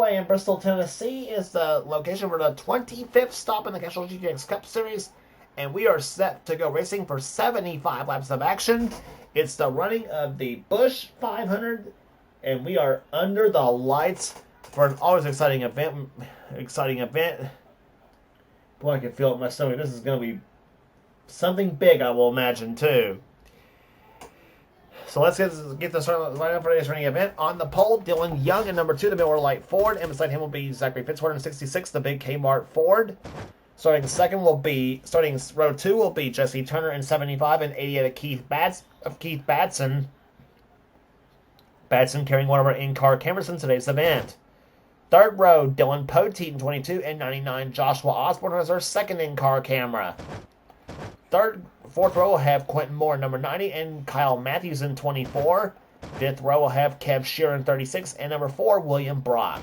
Speedway in Bristol, Tennessee is the location for the 25th stop in the Castrol GTX Cup Series, and we are set to go racing for 75 laps of action. It's the running of the Busch 500, and we are under the lights for an always exciting event. Boy, I can feel it in my stomach. This is going to be something big, I will imagine, too. So let's get the start line up for today's running event. On the pole, Dylan Young in number 2, the Miller Lite Ford. And beside him will be Zachary Fitzwater in 66, the big Kmart Ford. Starting row 2 will be Jesse Turner in 75 and 88 of Keith Batson. Batson carrying one of our in-car cameras in today's event. Third row, Dylan Poteet in 22 and 99, Joshua Osborne as our second in-car camera. Fourth row will have Quentin Moore in number 90 and Kyle Matthews in 24. Fifth row will have Kev Shearer in 36 and number 4, William Brock.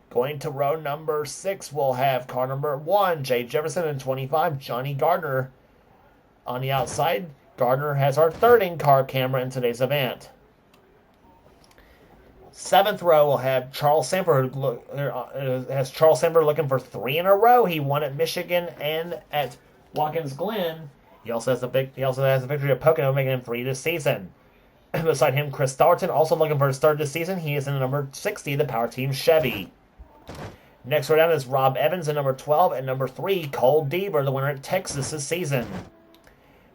Going to row number 6, we'll have car number 1, Jay Jefferson in 25, Johnny Gardner on the outside. Gardner has our third in-car camera in today's event. Seventh row will have Charles Samper, looking for 3 in a row. He won at Michigan and at Watkins Glen. He also has the victory at Pocono, making him 3 this season. Beside him, Chris Thornton, also looking for his 3rd this season. He is in number 60, the Power Team Chevy. Next row down is Rob Evans in number 12 and number 3, Cole Deaver, the winner at Texas this season.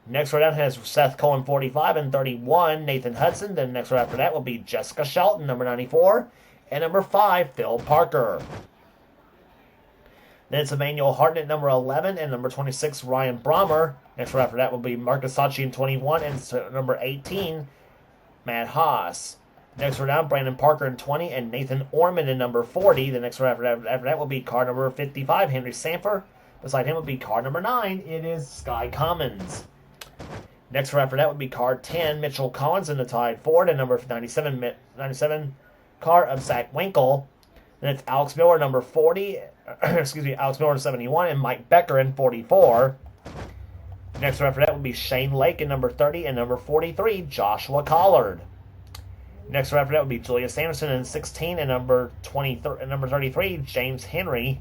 Next row down has Seth Cole in 45 and 31, Nathan Hudson. Then next row after that will be Jessica Shelton, number 94, and number 5, Phil Parker. Then it's Emmanuel Harden at number 11 and number 26, Ryan Brommer. Next row after that will be Marcus Sachi in 21 and number 18, Matt Haas. Next row down, Brandon Parker in 20 and Nathan Orman in number 40. The next row after that will be car number 55, Henry Sanford. Beside him will be car number 9. It is Sky Commons. Next row after that would be car 10, Mitchell Collins in the Tide Ford, and number 97 car of Zach Winkle. Then it's Alex Miller, number 40, Alex Miller in 71, and Mike Becker in 44. Next row after that would be Shane Lake in number 30, and number 43, Joshua Collard. Next row after that would be Julius Anderson in 16, and number 33, James Henry.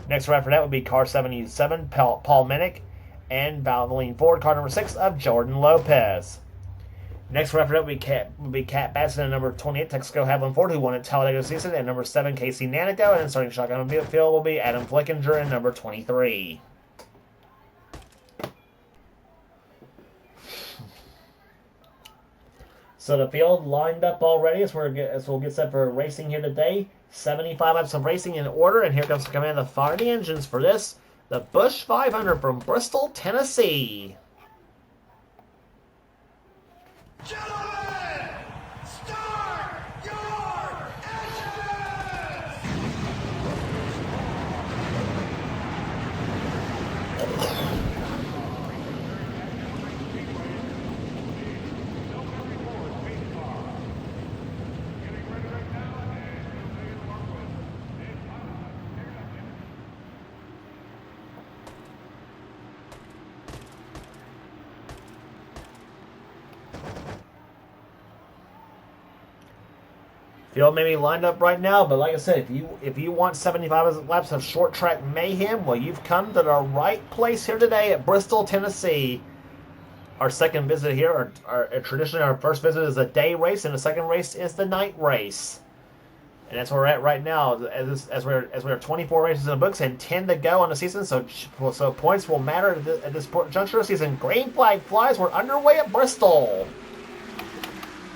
Next row after that would be car 77, Paul Minnick, and Valvoline Ford, car number 6 of Jordan Lopez. Next row after that would be Cat Batson and number 28, Texaco Haviland Ford, who won at Talladega this season, and number 7, Casey Nanico, and then starting shotgun on the field will be Adam Flickinger and number 23. So the field lined up already as we'll get set for racing here today. 75 laps of racing in order, and here comes the command of fire the engines for this. The Busch 500 from Bristol, Tennessee. Gentlemen, start your engines! Field may be lined up right now, but like I said, if you want 75 laps of short track mayhem, well, you've come to the right place here today at Bristol, Tennessee. Our second visit here, traditionally our first visit is a day race, and the second race is the night race, and that's where we're at right now. As we're 24 races in the books and 10 to go on the season, so points will matter at this juncture of the season. Green flag flies. We're underway at Bristol.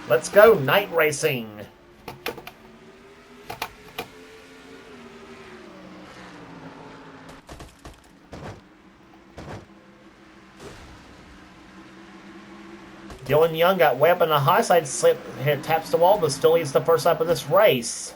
Let's go night racing. Dylan Young got way up on the high side, taps the wall, but still leads the first lap of this race.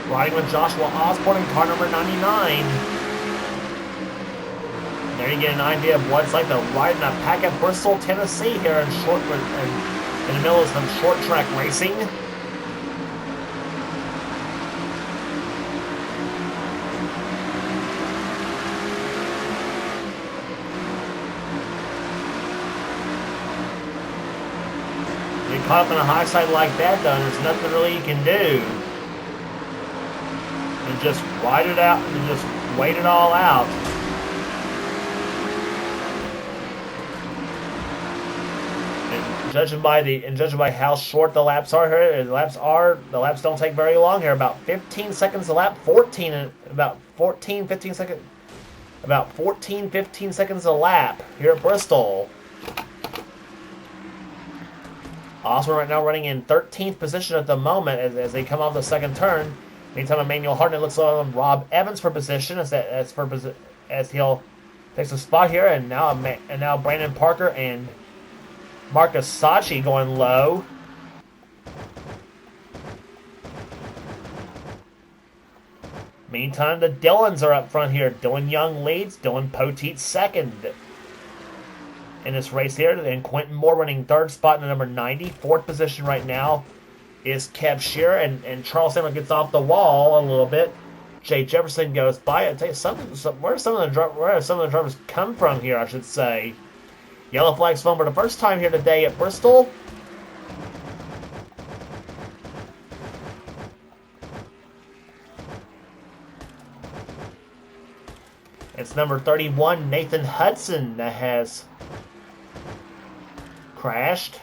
Riding with Joshua Osborne in car number 99. There you get an idea of what it's like to ride in a pack at Bristol, Tennessee here in the middle of some short track racing. Get caught up in a high side like that, though, there's nothing really you can do. And just ride it out and just wait it all out. Judging by how short the laps are here, the laps don't take very long here. About 15 seconds a lap, 15 seconds a lap here at Bristol. Osborne right now running in 13th position at the moment as they come off the second turn. Meantime, Emmanuel Hartnett looks on Rob Evans for position as he'll take a spot here, and now Brandon Parker and Marcus Sachi going low. Meantime, the Dillons are up front here. Dylan Young leads. Dylan Poteet second in this race here. And Quentin Moore running third spot in the number 90. Fourth position right now is Kev Shearer. And Charles Samuel gets off the wall a little bit. Jay Jefferson goes by. I tell you where some of the drivers come from here, I should say. Yellow flags flown for the first time here today at Bristol. It's number 31, Nathan Hudson, that has crashed.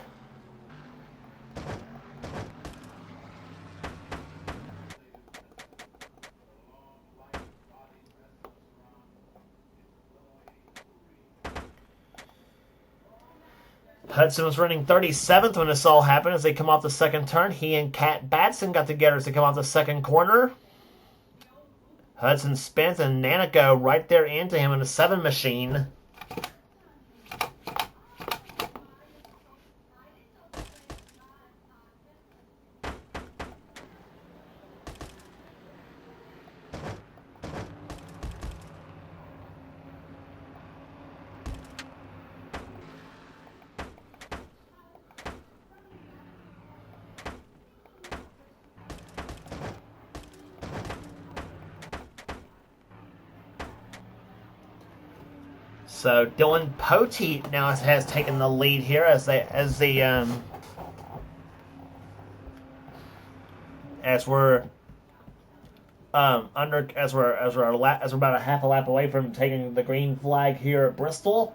Hudson was running 37th when this all happened as they come off the second turn. He and Kat Batson got together as they come off the second corner. Hudson spins and Nanico right there into him in a 7 machine. So Dylan Poteet now has taken the lead here as we're about a half a lap away from taking the green flag here at Bristol.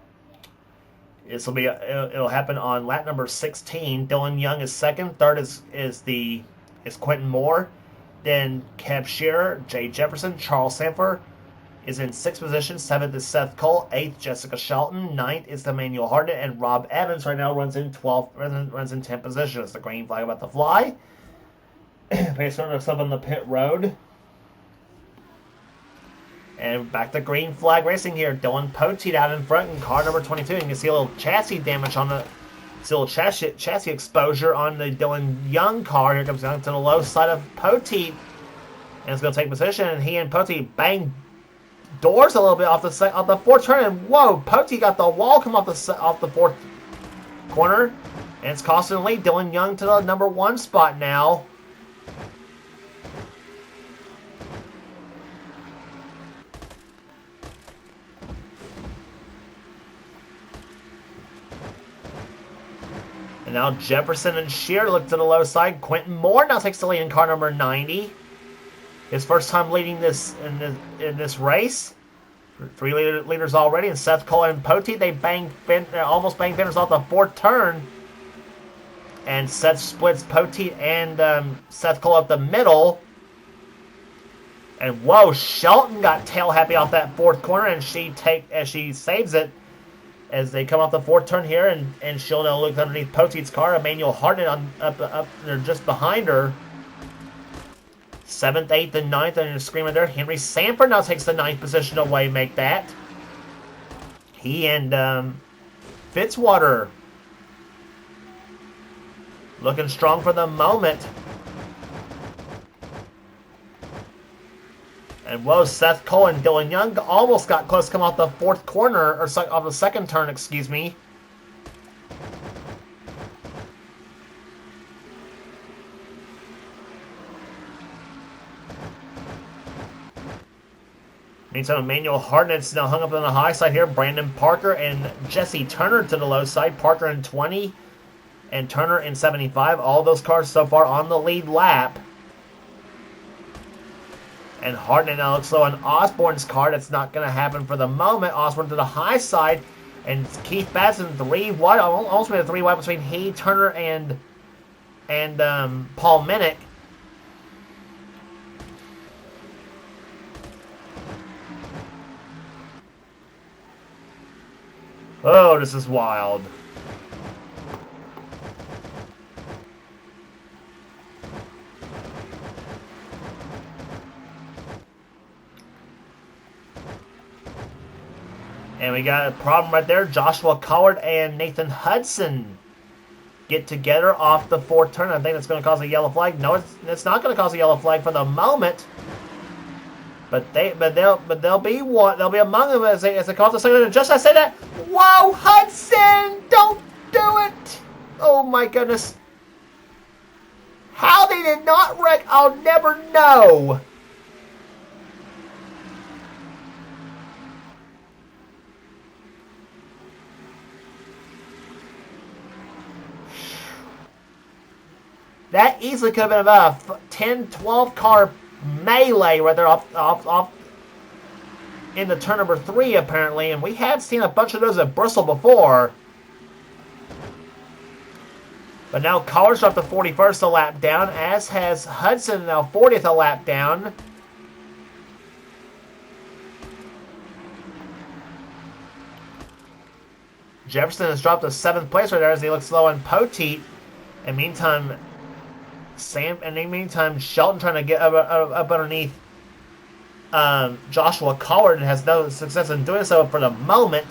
It'll happen on lap number 16. Dylan Young is second. Third is Quentin Moore. Then Kev Shearer, Jay Jefferson, Charles Sanford is in 6th position. 7th is Seth Cole. 8th, Jessica Shelton. 9th is Emmanuel Hartnett. And Rob Evans right now runs in 10th position. It's the green flag about to fly. Based on us up on the pit road. And back to green flag racing here. Dylan Poteet out in front in car number 22. You can see a little chassis damage on the chassis exposure on the Dylan Young car. Here comes down to the low side of Poteet. And it's going to take position. And he and Poteet bang doors a little bit off the fourth turn, and whoa, Poteet got the wall come off the fourth corner, and it's costing the lead. Dylan Young to the number 1 spot now. And now Jefferson and Shear look to the low side. Quentin Moore now takes the lead in car number 90. His first time leading this in this race. 3 leaders already, and Seth Cole and Poteet, they almost bang fenders off the fourth turn. And Seth splits Poteet and Seth Cole up the middle. And whoa, Shelton got tail happy off that fourth corner, and she saves it as they come off the fourth turn here, and she'll now look underneath Poteet's car. Emmanuel Hartnett up there just behind her. 7th, 8th, and 9th, and a screamer there. Henry Sanford now takes the 9th position away, make that. He and Fitzwater looking strong for the moment. And whoa, Seth Cole and Dylan Young almost got close to come off the fourth corner, or off the second turn, excuse me. Meantime, Emmanuel Hartnett's now hung up on the high side here. Brandon Parker and Jesse Turner to the low side. Parker in 20 and Turner in 75. All those cars so far on the lead lap. And Hartnett now looks low on Osborne's car. That's not going to happen for the moment. Osborne to the high side. And Keith Batson 3 wide. Almost made a 3 wide between he, Turner, and Paul Minnick. Oh, this is wild. And we got a problem right there. Joshua Collard and Nathan Hudson get together off the fourth turn. I think that's going to cause a yellow flag. No, it's not going to cause a yellow flag for the moment. But they'll be what? They'll be among them as they cause the second. And just as I say that, whoa, Hudson! Don't do it! Oh my goodness! How they did not wreck, I'll never know. That easily could have been about a 10-12 car melee right there off in the turn number 3 apparently, and we have seen a bunch of those at Bristol before. But now Collar's dropped to 41st a lap down, as has Hudson now 40th a lap down. Jefferson has dropped to 7th place right there as he looks low on Poteet. And meantime, Shelton trying to get up underneath Joshua Collard and has no success in doing so for the moment.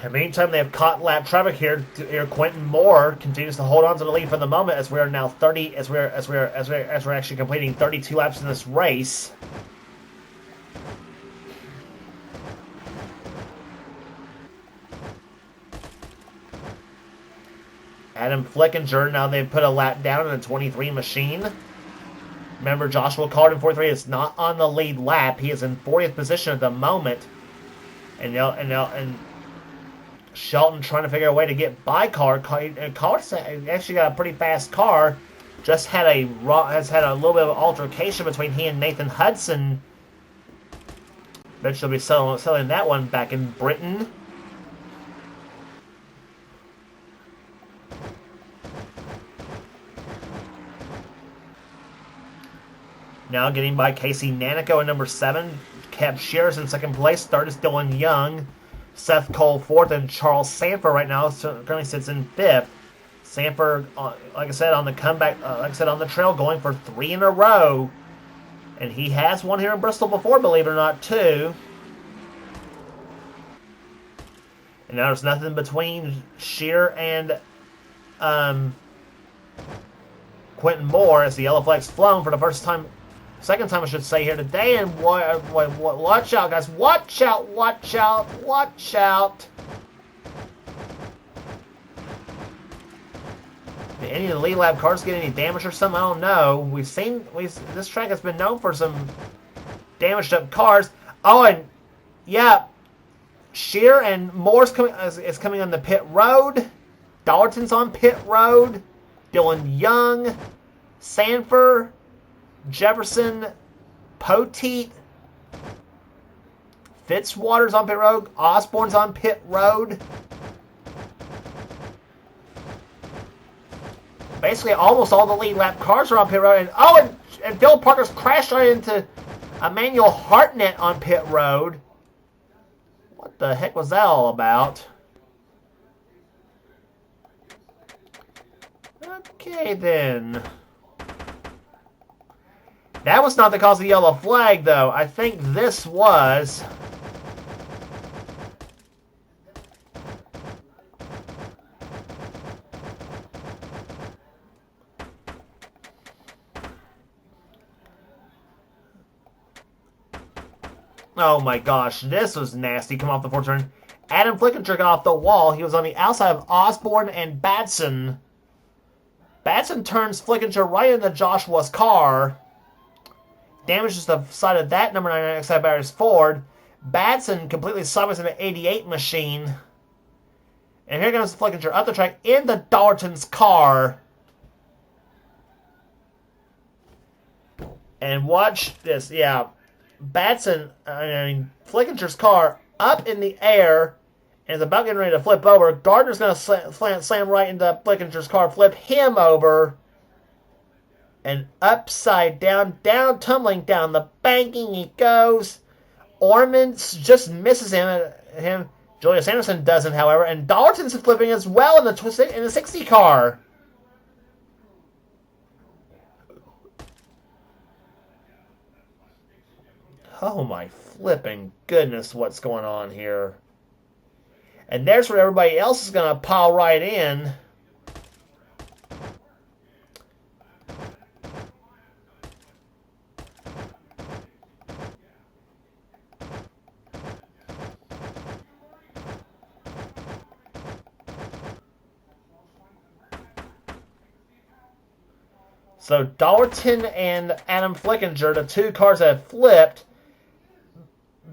In the meantime, they have caught lap traffic here. Quentin Moore continues to hold on to the lead for the moment as we are now 30. As we're actually completing 32 laps in this race. Adam Flickinger, now they've put a lap down in the 23 machine. Remember, Joshua Collard in 43 is not on the lead lap. He is in 40th position at the moment, and Shelton trying to figure out a way to get by Collard. Collard's actually got a pretty fast car. Just had a little bit of altercation between he and Nathan Hudson. Bet she'll be selling that one back in Britain. Now getting by Casey Nanico in number 7. Kev Shears in second place. Third is Dylan Young. Seth Cole fourth, and Charles Sanford right now currently sits in 5th. Sanford, like I said, on the comeback, on the trail, going for 3 in a row. And he has won here in Bristol before, believe it or not, too. And now there's nothing between Shear and Quentin Moore as the yellow flag's flown for the second time I should say here today. And watch out, guys. Watch out, watch out, watch out. Did any of the lead lap cars get any damage or something? I don't know. This track has been known for some damaged up cars. Oh, and yeah, Shear and Moore's is coming on the pit road. Dollarton's on pit road. Dylan Young, Sanford, Jefferson, Poteet, Fitzwater's on pit road. Osborne's on pit road. Basically, almost all the lead lap cars are on pit road. And Phil Parker's crashed right into Emmanuel Hartnett on pit road. What the heck was that all about? Okay, then. That was not the cause of the yellow flag, though. I think this was... Oh my gosh, this was nasty. Come off the fourth turn. Adam Flickinger got off the wall. He was on the outside of Osborne and Batson. Batson turns Flickinger right into Joshua's car. Damages the side of that number 99 Excite Batteries Ford. Batson completely sideways in an 88 machine. And here comes Flickinger up the track into Dalton's car. And watch this, yeah. Flickinger's car up in the air and is about getting ready to flip over. Gardner's going to slam right into Flickinger's car, flip him over, and upside down, tumbling down the banking he goes. Ormond just misses him. Julius Anderson doesn't, however, and Dalton's flipping as well in the 60 car. Oh my flipping goodness, what's going on here? And there's where everybody else is going to pile right in. So Dalton and Adam Flickinger, the two cars that have flipped,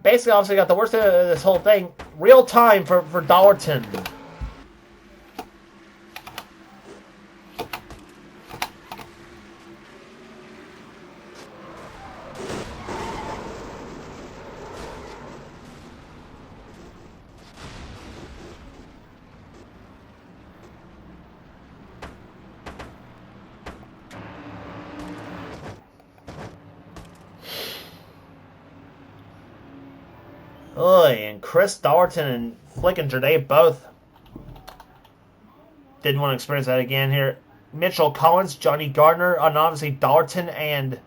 basically obviously got the worst of this whole thing. Real time for Dalton. And Chris Dalton and Flickinger, they both didn't want to experience that again here. Mitchell Collins, Johnny Gardner, and obviously Dalton and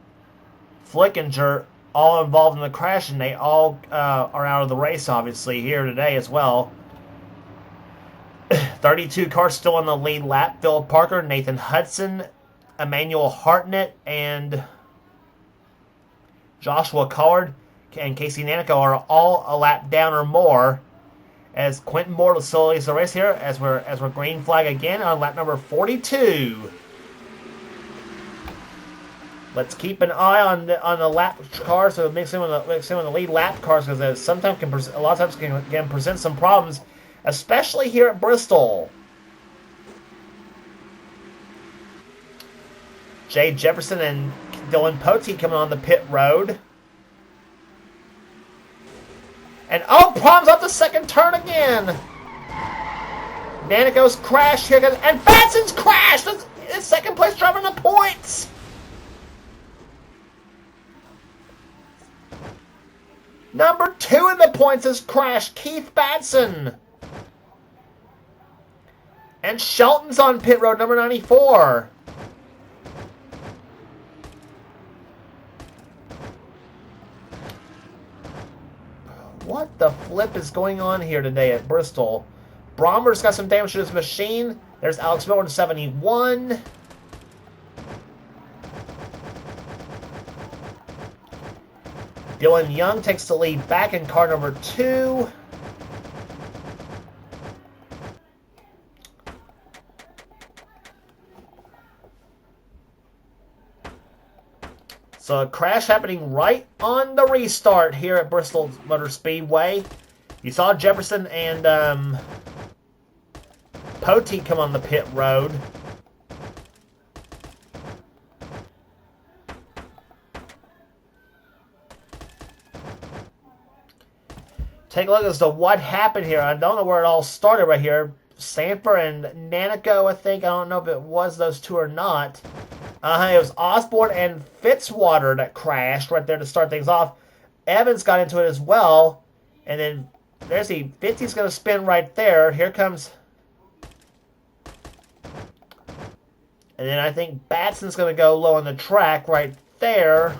Flickinger all involved in the crash, and they all are out of the race, obviously, here today as well. 32 cars still on the lead lap. Philip Parker, Nathan Hudson, Emmanuel Hartnett, and Joshua Collard and Casey Nanico are all a lap down or more, as Quentin Moore still leads the race here as we're green flag again on lap number 42. Let's keep an eye on the lap cars, so mix in with the lead lap cars, because a lot of times can present some problems, especially here at Bristol. Jay Jefferson and Dylan Poteet coming on the pit road. And problems off the second turn again. Nanico's crashed here, and Batson's crashed. It's second place driver in the points. Number 2 in the points has crashed, Keith Batson. And Shelton's on pit road, number 94. What the flip is going on here today at Bristol? Brommer's got some damage to his machine. There's Alex Miller in 71. Dylan Young takes the lead back in car number 2. So a crash happening right on the restart here at Bristol Motor Speedway. You saw Jefferson and Poteet come on the pit road. Take a look as to what happened here. I don't know where it all started right here. Sanford and Nanico, I think. I don't know if it was those two or not. It was Osborne and Fitzwater that crashed right there to start things off. Evans got into it as well. And then there's the 50's going to spin right there. Here comes And then I think Batson's going to go low on the track right there.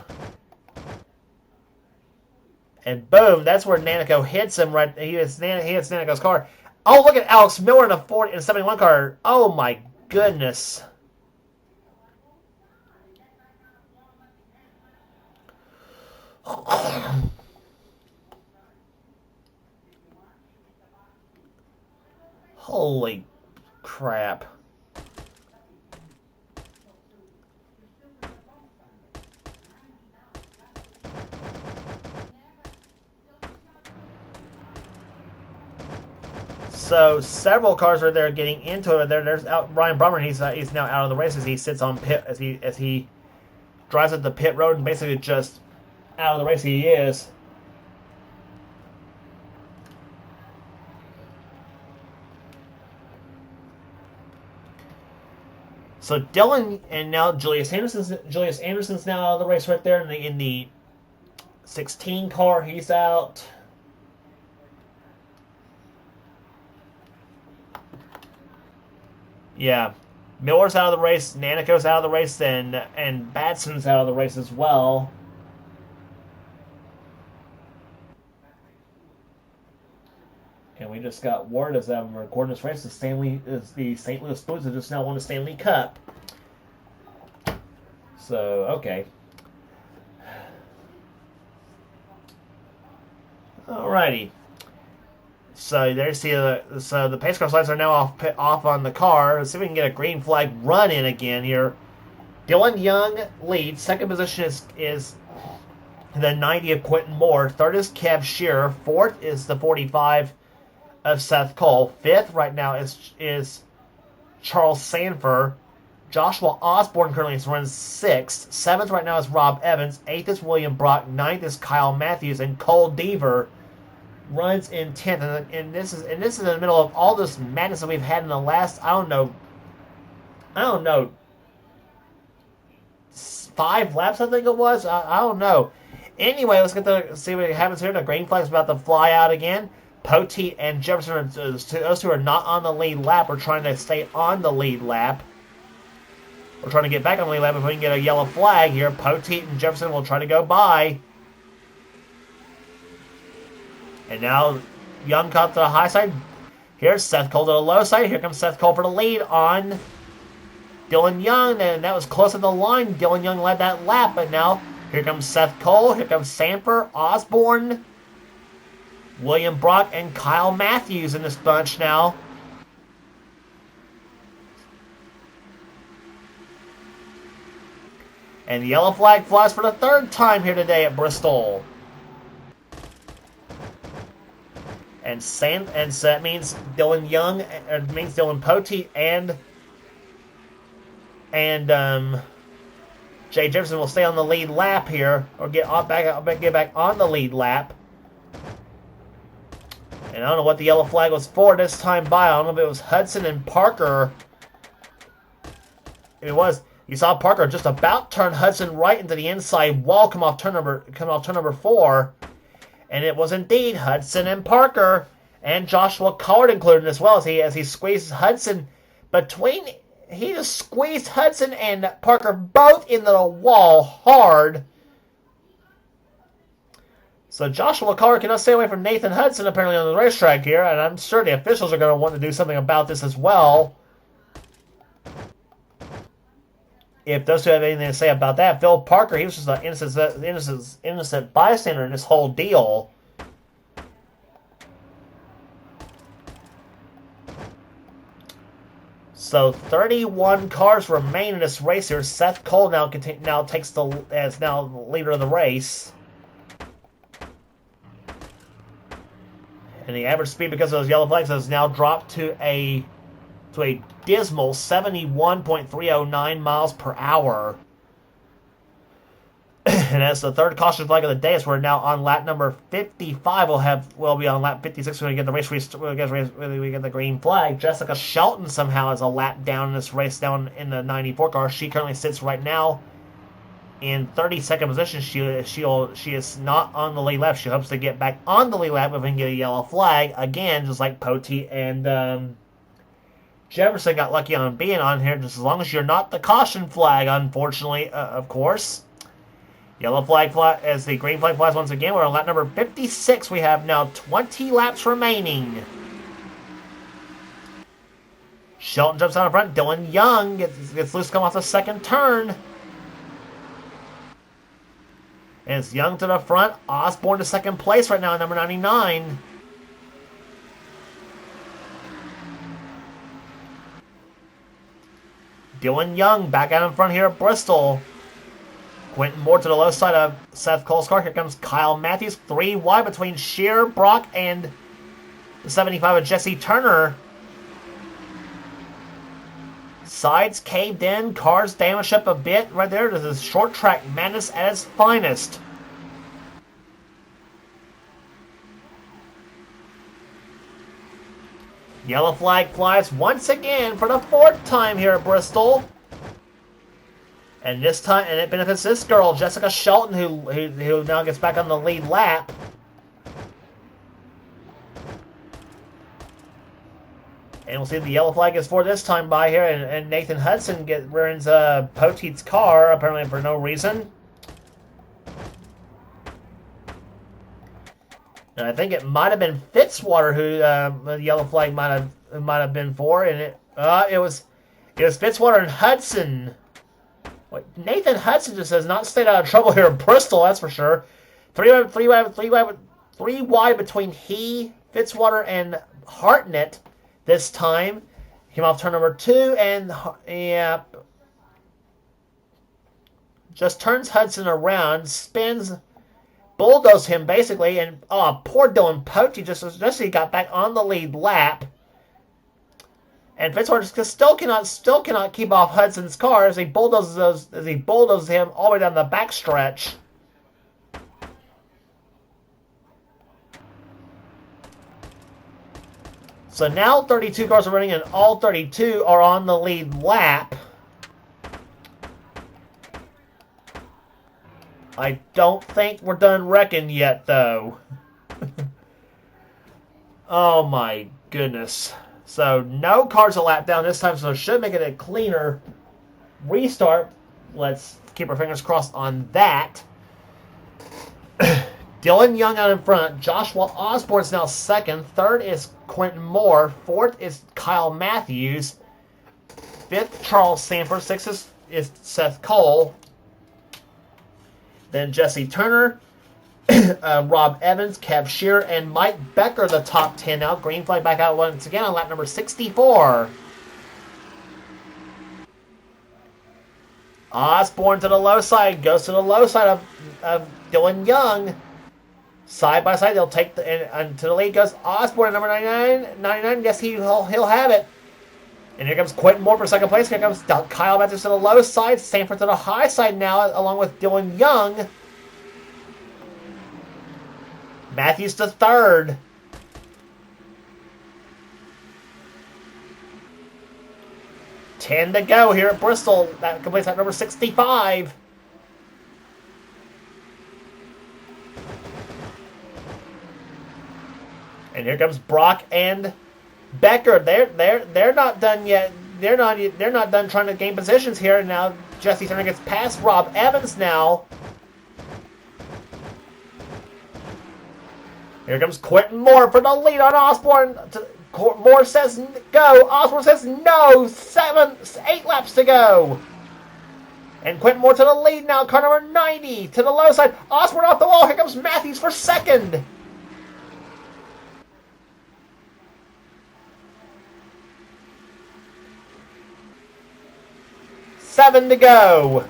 And boom, that's where Nanico hits him. Right, he hits Nanico's car. Oh, look at Alex Miller in a 40 and 71 car. Oh my goodness. Holy crap. So several cars are there getting into it. There's Ryan Brummer. He's now out of the race as he sits on pit as he drives at the pit road and basically just out of the race he is. So Dylan and now Julius Anderson's now out of the race right there in the 16 car. He's out. Yeah, Miller's out of the race, Nanico's out of the race, and Batson's out of the race as well. And we just got word as I'm recording this race, the St. Louis Blues have just now won the Stanley Cup. So, okay. Alrighty. So there you see the pace car lights are now off on the car. Let's see if we can get a green flag run in again here. Dylan Young leads. Second position is the 90 of Quentin Moore. Third is Kev Shearer. Fourth is the 45 of Seth Cole. Fifth right now is Charles Sanford. Joshua Osborne currently runs sixth. Seventh right now is Rob Evans. Eighth is William Brock. Ninth is Kyle Matthews, and Cole Deaver runs in 10th, and this is in the middle of all this madness that we've had in the last I don't know 5 laps I think it was. I don't know. Anyway, let's see what happens here. The green flag's about to fly out again. Poteet and Jefferson, those two are not on the lead lap. We're trying to stay on the lead lap. We're trying to get back on the lead lap. If we can get a yellow flag here, Poteet and Jefferson will try to go by. And now Young cut to the high side. Here's Seth Cole to the low side. Here comes Seth Cole for the lead on Dylan Young. And that was close to the line. Dylan Young led that lap. But now here comes Seth Cole. Here comes Sanford, Osborne, William Brock, and Kyle Matthews in this bunch now. And the yellow flag flies for the third time here today at Bristol. And so that means Dylan Young, it means Dylan Poteet and Jay Jefferson will stay on the lead lap here, or get back on the lead lap. And I don't know what the yellow flag was for this time by. I don't know if it was Hudson and Parker. It was. You saw Parker just about turn Hudson right into the inside wall, come off turn number 4. And it was indeed Hudson and Parker, and Joshua Collard included as well, as he squeezed Hudson between. He just squeezed Hudson and Parker both into the wall hard. So Joshua Collard cannot stay away from Nathan Hudson apparently on the racetrack here, and I'm sure the officials are going to want to do something about this as well. If those two have anything to say about that, Phil Parker, he was just an innocent bystander in this whole deal. So 31 cars remain in this race here. Seth Cole now takes as the leader of the race. And the average speed because of those yellow flags has now dropped to a dismal 71.309 miles per hour. And as the third caution flag of the day, as we're now on lap number 55, we'll be on lap 56 when we get the race. We get the green flag. Jessica Shelton somehow is a lap down in this race, down in the 94 car. She currently sits right now in 32nd position. She is not on the lead lap. She hopes to get back on the lead lap if we can get a yellow flag again, just like Poteet and Jefferson got lucky on being on here, just as long as you're not the caution flag, unfortunately, of course. Yellow flag as the green flag flies once again. We're on lap number 56. We have now 20 laps remaining. Shelton jumps out in front. Dylan Young gets loose, come off the second turn. And it's Young to the front. Osborne to second place right now, number 99. Dylan Young back out in front here at Bristol. Quentin Moore to the low side of Seth Cole's car. Here comes Kyle Matthews. 3 wide between Shearer, Brock, and the 75 of Jesse Turner. Sides caved in. Cars damaged up a bit right there. This is short track madness at its finest. Yellow flag flies once again for the 4th time here at Bristol. And this time, and it benefits this girl, Jessica Shelton, who now gets back on the lead lap. And we'll see if the yellow flag is for this time by here, and Nathan Hudson ruins Poteet's car, apparently for no reason. And I think it might have been Fitzwater who the yellow flag might have been for, and it was Fitzwater and Hudson. Nathan Hudson just has not stayed out of trouble here in Bristol, that's for sure. Three wide between he, Fitzwater, and Hartnett this time. Came off turn number 2, and just turns Hudson around, spins, bulldozes him basically, and poor Dylan Pote just as he got back on the lead lap. And Fitzwater still cannot keep off Hudson's car as he bulldozes him all the way down the backstretch. So now 32 cars are running, and all 32 are on the lead lap. I don't think we're done wrecking yet, though. Oh my goodness. So no cars a lap down this time, so it should make it a cleaner restart. Let's keep our fingers crossed on that. Dylan Young out in front. Joshua Osborne's now second. Third is Quentin Moore. Fourth is Kyle Matthews. Fifth, Charles Sanford. Sixth is Seth Cole. Then Jesse Turner, Rob Evans, Kev Shearer, and Mike Becker, the top 10 now. Green flag back out once again on lap number 64. Osborne to the low side, goes to the low side of Dylan Young. Side by side, they'll take and to the lead goes Osborne, number 99. Yes, he'll have it. And here comes Quentin Moore for second place. Here comes Kyle Matthews to the low side. Sanford to the high side now, along with Dylan Young. Matthews to third. Ten to go here at Bristol. That completes at number 65. And here comes Brock and Becker. They're not done yet. They're not done trying to gain positions here. Now Jesse Turner gets past Rob Evans now. Here comes Quentin Moore for the lead on Osborne. Moore says go. Osborne says no. 8 laps to go. And Quentin Moore to the lead now. Car number 90 to the low side. Osborne off the wall. Here comes Matthews for second. Seven to go.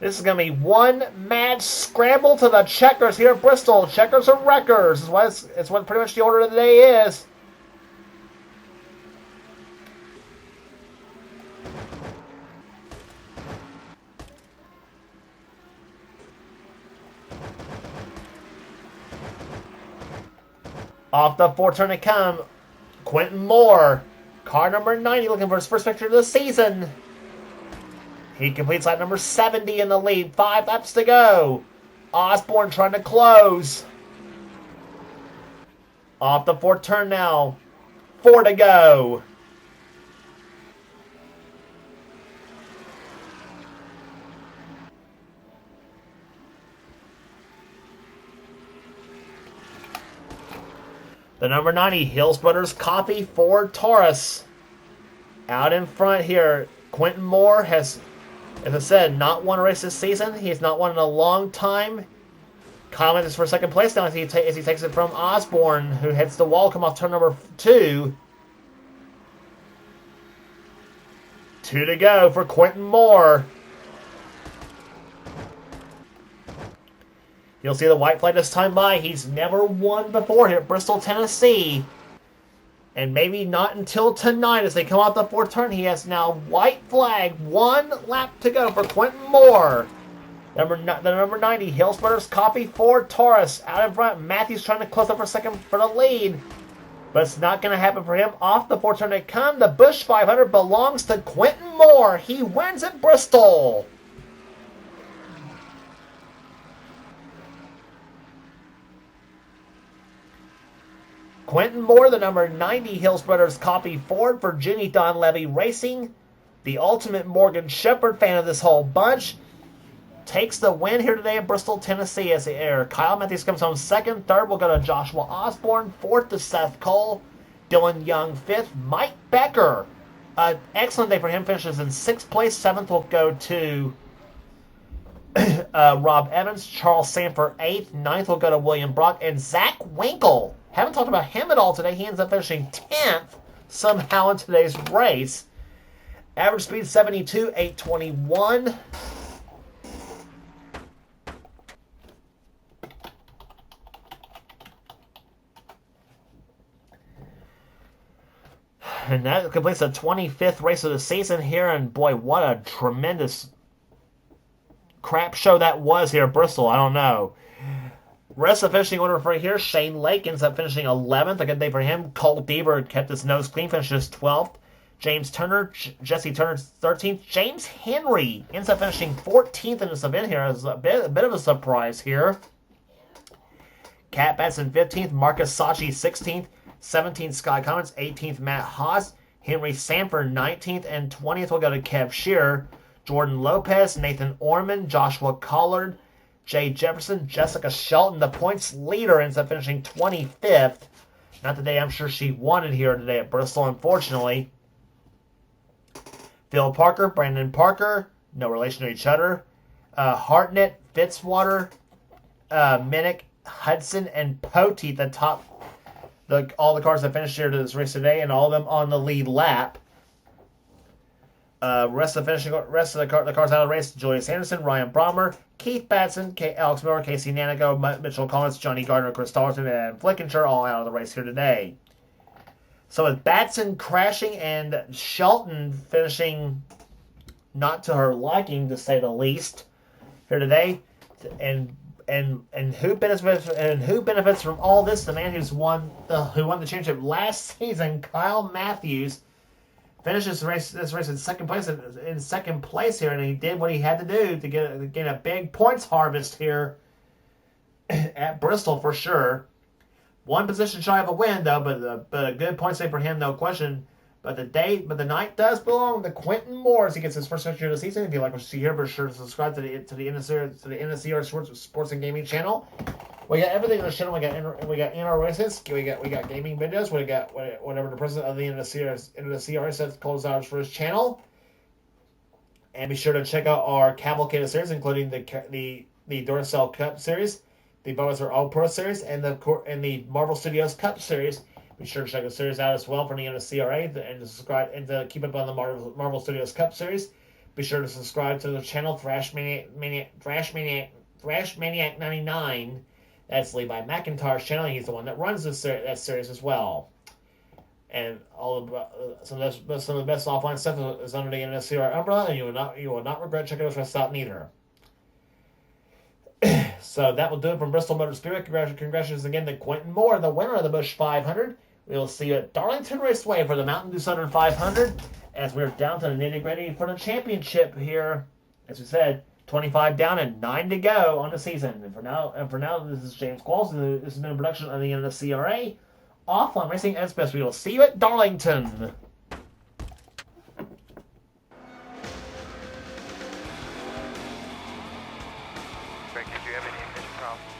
This is going to be one mad scramble to the checkers here at Bristol. Checkers or wreckers. It's what pretty much the order of the day is. Off the 4 turn to come. Quentin Moore. Car number 90 looking for his first victory of the season. He completes lap number 70 in the lead. 5 laps to go. Osborne trying to close. Off the 4th turn now. 4 to go. The number 90 Hills Brothers Copy Ford Taurus. Out in front here, Quentin Moore has, as I said, not won a race this season. He's not won in a long time. Comment is for second place now as he takes it from Osborne, who hits the wall, come off turn number 2. 2 to go for Quentin Moore. You'll see the white flag this time by. He's never won before here at Bristol, Tennessee. And maybe not until tonight as they come out the 4th turn. He has now white flag. 1 lap to go for Quentin Moore. The number 90 Hills Brothers Copy Ford Taurus out in front. Matthews trying to close up for the lead. But it's not going to happen for him. Off the 4th turn they come. The Busch 500 belongs to Quentin Moore. He wins at Bristol. Quentin Moore, the number 90 Hills Brothers Copy Ford for Ginny Donlevy Racing. The ultimate Morgan Shepherd fan of this whole bunch. Takes the win here today in Bristol, Tennessee as the air. Kyle Matthews comes home 2nd. 3rd will go to Joshua Osborne. 4th to Seth Cole. Dylan Young 5th. Mike Becker. Excellent day for him. Finishes in 6th place. 7th will go to Rob Evans. Charles Sanford 8th. 9th will go to William Brock. And Zach Winkle. Haven't talked about him at all today. He ends up finishing 10th somehow in today's race. Average speed 72, 821. And that completes the 25th race of the season here. And boy, what a tremendous crap show that was here at Bristol. I don't know. Rest of the finishing order for here. Shane Lake ends up finishing 11th. A good day for him. Cole Deaver kept his nose clean, finishes 12th. James Turner, Jesse Turner 13th. James Henry ends up finishing 14th in this event here. It's a bit of a surprise here. Cat Batson 15th. Marcus Sachi 16th. 17th Sky Commons. 18th Matt Haas. Henry Sanford 19th. And 20th will go to Kev Shearer. Jordan Lopez, Nathan Orman, Joshua Collard, Jay Jefferson, Jessica Shelton, the points leader, ends up finishing 25th. Not the day I'm sure she wanted here today at Bristol, unfortunately. Phil Parker, Brandon Parker, no relation to each other. Hartnett, Fitzwater, Minnick, Hudson, and Poteet, the top, all the cars that finished here to this race today, and all of them on the lead lap. Rest of the cars out of the race: Julius Anderson, Ryan Brommer, Keith Batson, Alex Miller, Casey Nanigo, Mitchell Collins, Johnny Gardner, Chris Dalton, and Flickinger all out of the race here today. So with Batson crashing and Shelton finishing not to her liking, to say the least, here today, and who benefits from all this? The man who won the championship last season, Kyle Matthews. Finishes this race in second place here, and he did what he had to do to get a big points harvest here at Bristol for sure. One position shy of a win though, but a good points day for him, no question. But the night does belong to Quentin Moore as he gets his first victory of the season. If you like what you see here, be sure to subscribe to the NNSCRA Sports and Gaming channel. We got everything on the channel. We got in our races. We got gaming videos. We got whatever the president of the NNSCRA says calls out for his channel. And be sure to check out our Cavalcade series, including the Duracell Cup series, the Budweiser All Pro series, and the Marvel Studios Cup series. Be sure to check the series out as well from the NNSCRA and to subscribe and to keep up on the Marvel Studios Cup series. Be sure to subscribe to the channel Thrash Maniac 99. That's Levi McIntyre's channel. He's the one that runs that series as well. And some of the best offline stuff is under the NNSCRA umbrella, and you will not regret checking those rest out neither. So that will do it from Bristol Motor Spirit. Congratulations again to Quentin Moore, the winner of the Busch 500. We will see you at Darlington Raceway for the Mountain Dew Southern 500 as we're down to the nitty-gritty for the championship here. As we said, 25 down and 9 to go on the season. And for now, this is James Qualls. This has been a production of the NNSCRA Offline Racing Express. We will see you at Darlington. Greg, did you have any ignition problems?